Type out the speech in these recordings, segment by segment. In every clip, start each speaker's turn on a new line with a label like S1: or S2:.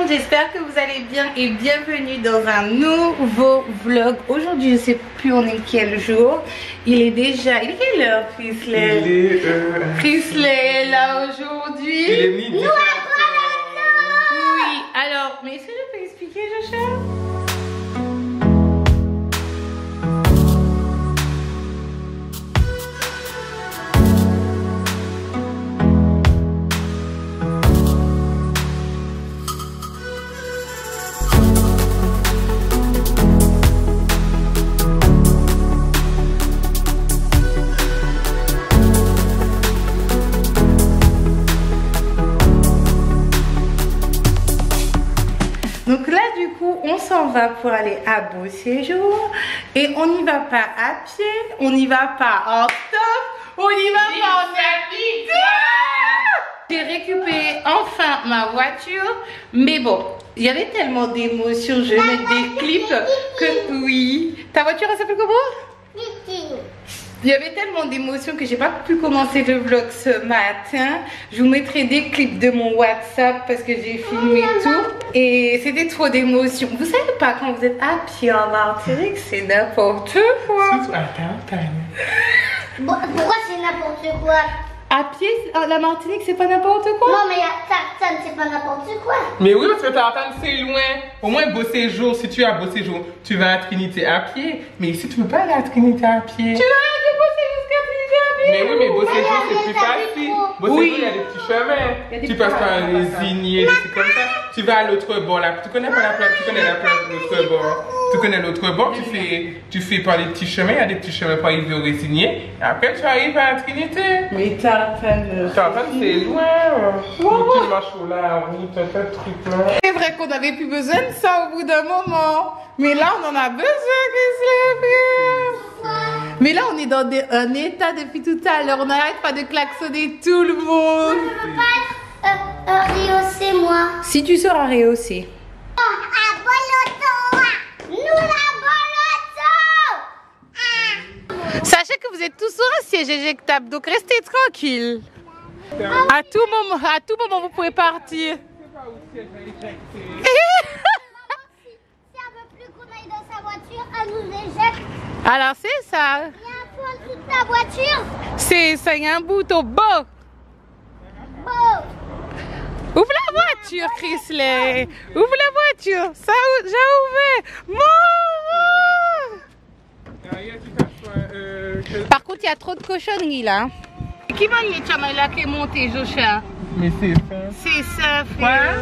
S1: monde, j'espère que vous allez bien et bienvenue dans un nouveau vlog. Aujourd'hui, je sais plus on est quel jour. Il est quelle heure, Frisley? Frisley est là aujourd'hui.
S2: Il est midi.
S1: Oui, alors, mais est-ce que je peux expliquer, Joshua? Donc là du coup on s'en va pour aller à Beau Séjour et on n'y va pas à pied, on n'y va pas en stop, on y va pas en habit. J'ai récupéré enfin ma voiture, mais bon, il y avait tellement d'émotions, je vais mettre des clips que oui. Ta voiture elle s'appelle comment? Il y avait tellement d'émotions que j'ai pas pu commencer le vlog ce matin. Je vous mettrai des clips de mon WhatsApp parce que j'ai filmé tout. Et c'était trop d'émotions. Vous savez pas quand vous êtes à pied en Martinique, c'est n'importe quoi.
S3: Pourquoi c'est n'importe quoi?
S1: À pied, la Martinique, c'est pas n'importe quoi?
S3: Non, mais ça c'est pas n'importe quoi.
S2: Mais oui, parce que Tartane, c'est loin. Au moins, Beau Séjour, si tu es à Beau Séjour, tu vas à Trinité à pied. Mais ici, tu peux pas aller à Trinité à pied.
S1: Tu vas aller de Beau Séjour jusqu'à Trinité à pied?
S2: Mais oui, mais Beau Séjour, c'est plus facile. Beau Séjour, il y a des petits chemins. Tu passes par les ignées, des trucs comme ça. Tu vas à l'autre bord là. Tu connais pas la place, tu connais la place de l'autre bord. Tu connais l'autre bord, tu fais par les petits chemins, il y a des petits chemins pour arriver au Résigné. Et après, tu arrives à Trinité.
S1: Mais Tartane,
S2: c'est loin. Tu marches là, oui, t'as pas de trucs là.
S1: c'est vrai qu'on n'avait plus besoin de ça au bout d'un moment. Mais là, on en a besoin, mais là, on est dans un état depuis tout à l'heure. On n'arrête pas de klaxonner tout le monde.
S3: Je peux pas rehausser moi.
S1: Si tu seras rehaussé.
S3: À Boloto. Nous la Boloto.
S1: Sachez que vous êtes tous sur un siège éjectable, donc restez tranquille. À tout moment, vous pouvez partir.
S3: Si elle veut plus qu'on aille dans sa voiture, elle nous éjecte.
S1: Alors c'est ça.
S3: Il y a un feu en dessous de ta voiture.
S1: C'est ça, il y a un bouton beau.
S3: Bon.
S1: Ouvre la voiture, Chrisley. Ouvre la voiture. Ça, j'ai ouvert. Par contre, il y a trop de cochonneries là. Qui va y être là qui est monté, Joshua?
S2: Mais c'est ça.
S1: C'est ça, frère.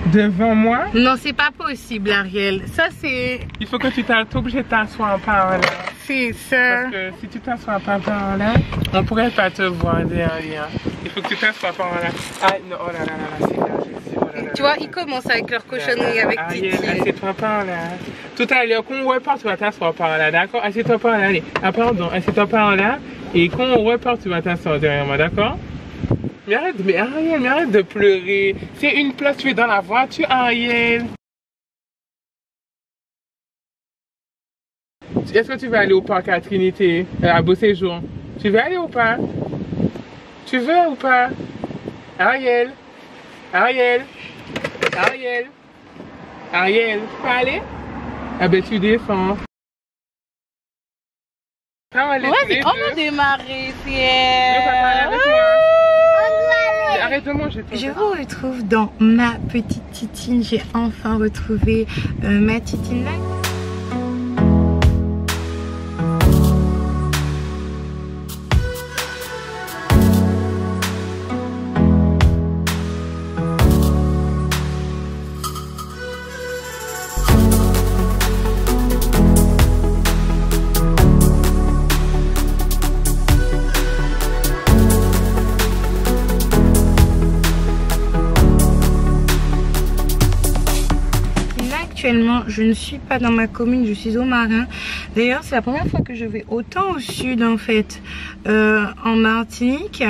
S2: Devant moi?
S1: Non, c'est pas possible, Ariel. Ça, c'est...
S2: Il faut que tu t'es obligé de t'asseoir par là.
S1: C'est ça.
S2: Parce que si tu t'assois pas par là, on pourrait pas te voir derrière. Il faut que tu t'assois par là. Ah non, oh là là là, c'est là, je sais. Oh là là,
S1: Tu vois, ils commencent avec leur cochonnerie avec Titi.
S2: Assieds-toi par là. Tout à l'heure, quand on repart, tu vas t'asseoir par là, d'accord? Assieds-toi par là, allez. Ah pardon, assieds-toi par là. Et quand on repart, tu vas t'asseoir derrière moi, d'accord? Mais arrête de pleurer. C'est une place, tu es dans la voiture, Ariel. Est-ce que tu vas aller au parc à Trinité, à Beau Séjour? Tu veux aller ou pas? Tu veux ou pas? Ariel? Tu peux aller? Ah ben tu descends.
S1: Ouais, on va démarrer, Pierre.
S2: Arrête de manger.
S1: Je vous retrouve dans ma petite titine. J'ai enfin retrouvé ma titine là. Actuellement, je ne suis pas dans ma commune, je suis au Marin. D'ailleurs, c'est la première fois que je vais autant au sud en fait, en Martinique.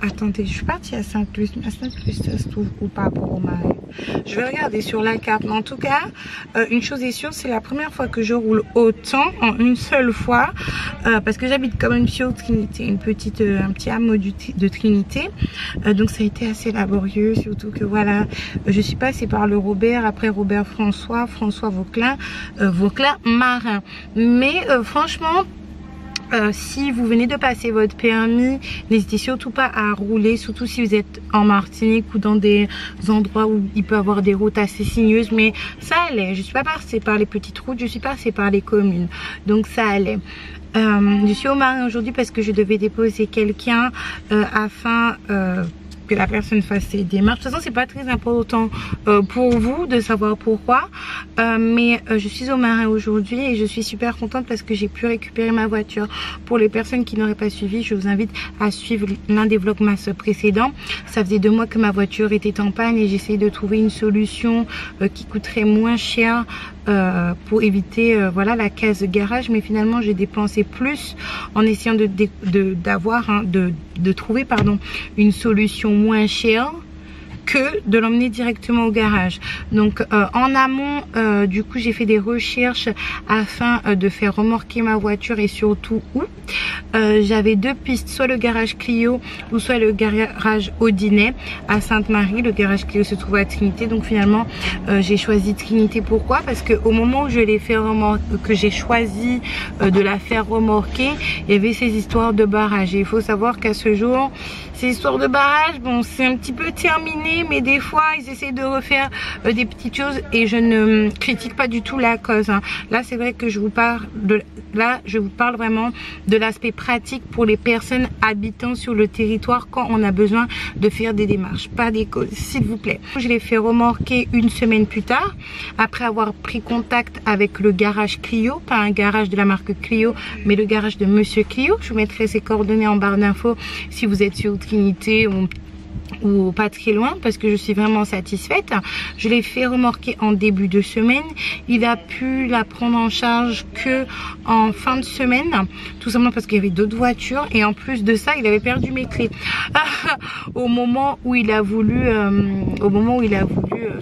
S1: attendez, je suis partie à Sainte-Luce, mais à Sainte-Luce ça se trouve ou pas pour au Marais. Je vais regarder sur la carte, mais en tout cas, une chose est sûre, c'est la première fois que je roule autant en une seule fois, parce que j'habite quand même sur Trinité, un petit hameau de Trinité, donc ça a été assez laborieux, surtout que voilà, je suis passée par le Robert, après Robert François Vauclin, Marin, mais franchement, si vous venez de passer votre permis, n'hésitez surtout pas à rouler, surtout si vous êtes en Martinique ou dans des endroits où il peut y avoir des routes assez sinueuses, mais ça allait. Je suis pas passée par les petites routes, je suis passée par les communes, donc ça allait. Je suis au Marais aujourd'hui parce que je devais déposer quelqu'un afin que la personne fasse ses démarches. De toute façon, c'est pas très important pour vous de savoir pourquoi, mais je suis au Marais aujourd'hui et je suis super contente parce que j'ai pu récupérer ma voiture. Pour les personnes qui n'auraient pas suivi, je vous invite à suivre l'un des vlogmas précédents. Ça faisait 2 mois que ma voiture était en panne et j'essayais de trouver une solution qui coûterait moins cher pour éviter voilà, la case de garage, mais finalement j'ai dépensé plus en essayant de trouver une solution moins chère que de l'emmener directement au garage. Donc en amont, du coup j'ai fait des recherches afin de faire remorquer ma voiture et surtout où. J'avais 2 pistes, soit le garage Clio ou soit le garage Audinet à Sainte-Marie. Le garage Clio se trouve à Trinité, donc finalement j'ai choisi Trinité. Pourquoi? Parce que au moment où je l'ai fait que j'ai choisi de la faire remorquer, il y avait ces histoires de barrage et il faut savoir qu'à ce jour ces histoires de barrage, bon, c'est un petit peu terminé, mais des fois ils essaient de refaire des petites choses et je ne critique pas du tout la cause, hein. Là c'est vrai que je vous parle vraiment de l'aspect pratique pour les personnes habitant sur le territoire quand on a besoin de faire des démarches, pas des causes, s'il vous plaît. Je l'ai fait remorquer 1 semaine plus tard après avoir pris contact avec le garage Clio, pas un garage de la marque Clio mais le garage de Monsieur Clio. Je vous mettrai ses coordonnées en barre d'infos si vous êtes sur Trinité ou pas très loin, parce que je suis vraiment satisfaite. Je l'ai fait remorquer en début de semaine. Il a pu la prendre en charge que en fin de semaine, tout simplement parce qu'il y avait d'autres voitures et en plus de ça il avait perdu mes clés au moment où il a voulu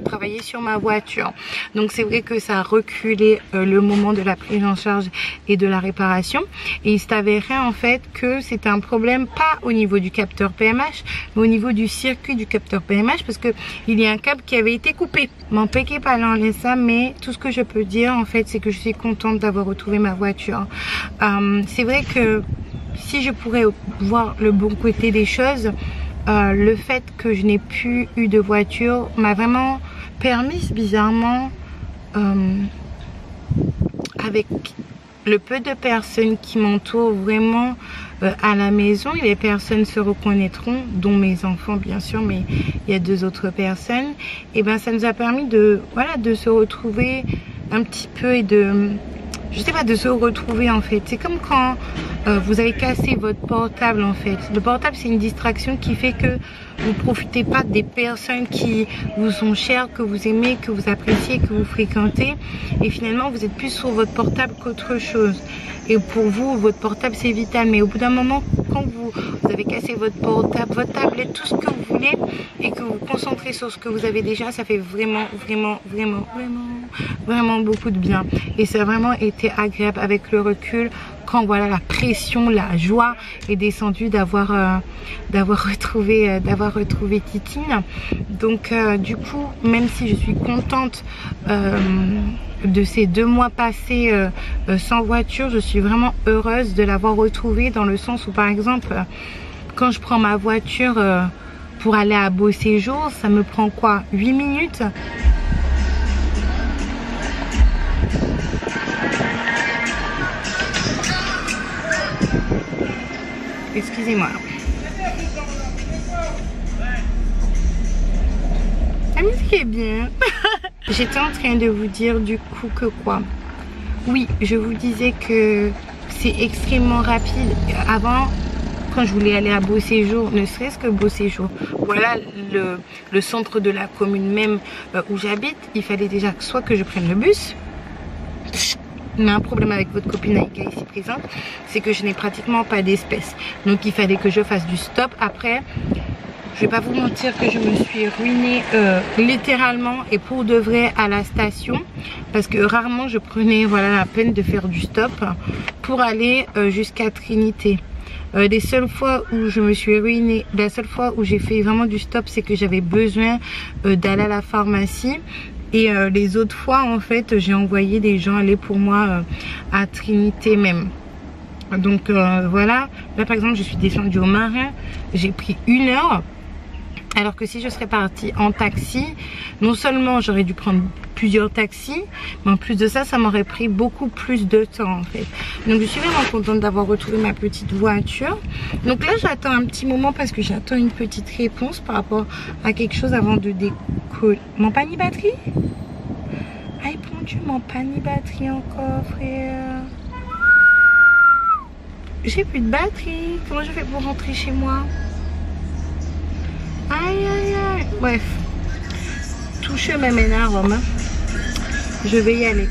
S1: travailler sur ma voiture. Donc c'est vrai que ça a reculé le moment de la prise en charge et de la réparation, et il s'avérait en fait que c'était un problème pas au niveau du capteur PMH mais au niveau du circuit du capteur PMH, parce que il y a un câble qui avait été coupé. M'en piquez pas l'enlever ça, mais tout ce que je peux dire en fait c'est que je suis contente d'avoir retrouvé ma voiture. C'est vrai que si je pourrais voir le bon côté des choses, le fait que je n'ai plus eu de voiture m'a vraiment permis bizarrement, avec le peu de personnes qui m'entourent vraiment à la maison, et les personnes se reconnaîtront, dont mes enfants bien sûr, mais il y a 2 autres personnes, et ben ça nous a permis de se retrouver un petit peu et de se retrouver en fait. C'est comme quand vous avez cassé votre portable en fait. Le portable c'est une distraction qui fait que vous profitez pas des personnes qui vous sont chères, que vous aimez, que vous appréciez, que vous fréquentez, et finalement vous êtes plus sur votre portable qu'autre chose. Et pour vous votre portable c'est vital, mais au bout d'un moment quand vous avez cassé votre portable, votre tablette, tout ce que vous voulez, et que vous vous concentrez sur ce que vous avez déjà, ça fait vraiment beaucoup de bien. Et ça a vraiment été agréable avec le recul, quand voilà la pression, la joie est descendue d'avoir retrouvé Titine. Donc du coup, même si je suis contente de ces 2 mois passés sans voiture, je suis vraiment heureuse de l'avoir retrouvée, dans le sens où par exemple quand je prends ma voiture pour aller à Beauséjour, ça me prend quoi, 8 minutes. Excusez-moi. La musique est bien. J'étais en train de vous dire du coup que quoi. Oui, je vous disais que c'est extrêmement rapide. Avant, quand je voulais aller à Beauséjour, ne serait-ce que Beauséjour, voilà le centre de la commune même où j'habite, il fallait déjà soit que je prenne le bus, un problème avec votre copine Aïka ici présente, c'est que je n'ai pratiquement pas d'espèces. Donc il fallait que je fasse du stop. Après, je vais pas vous mentir que je me suis ruinée littéralement et pour de vrai à la station, parce que rarement je prenais la peine de faire du stop pour aller jusqu'à Trinité. Les seules fois où je me suis ruinée, la seule fois où j'ai fait vraiment du stop, c'est que j'avais besoin d'aller à la pharmacie. Et les autres fois en fait j'ai envoyé des gens aller pour moi à Trinité même. Donc voilà, là par exemple je suis descendue au Marin, j'ai pris 1 heure. Alors que si je serais partie en taxi, non seulement j'aurais dû prendre plusieurs taxis, mais en plus de ça, ça m'aurait pris beaucoup plus de temps en fait. Donc je suis vraiment contente d'avoir retrouvé ma petite voiture. Donc là j'attends un petit moment parce que j'attends une petite réponse par rapport à quelque chose avant de décoller. Mon panier batterie? Aïe mon Dieu, mon panier batterie encore frère. J'ai plus de batterie. Comment je fais pour rentrer chez moi? Aïe aïe aïe. Bref, tout chemin mène à Rome. Je vais y aller.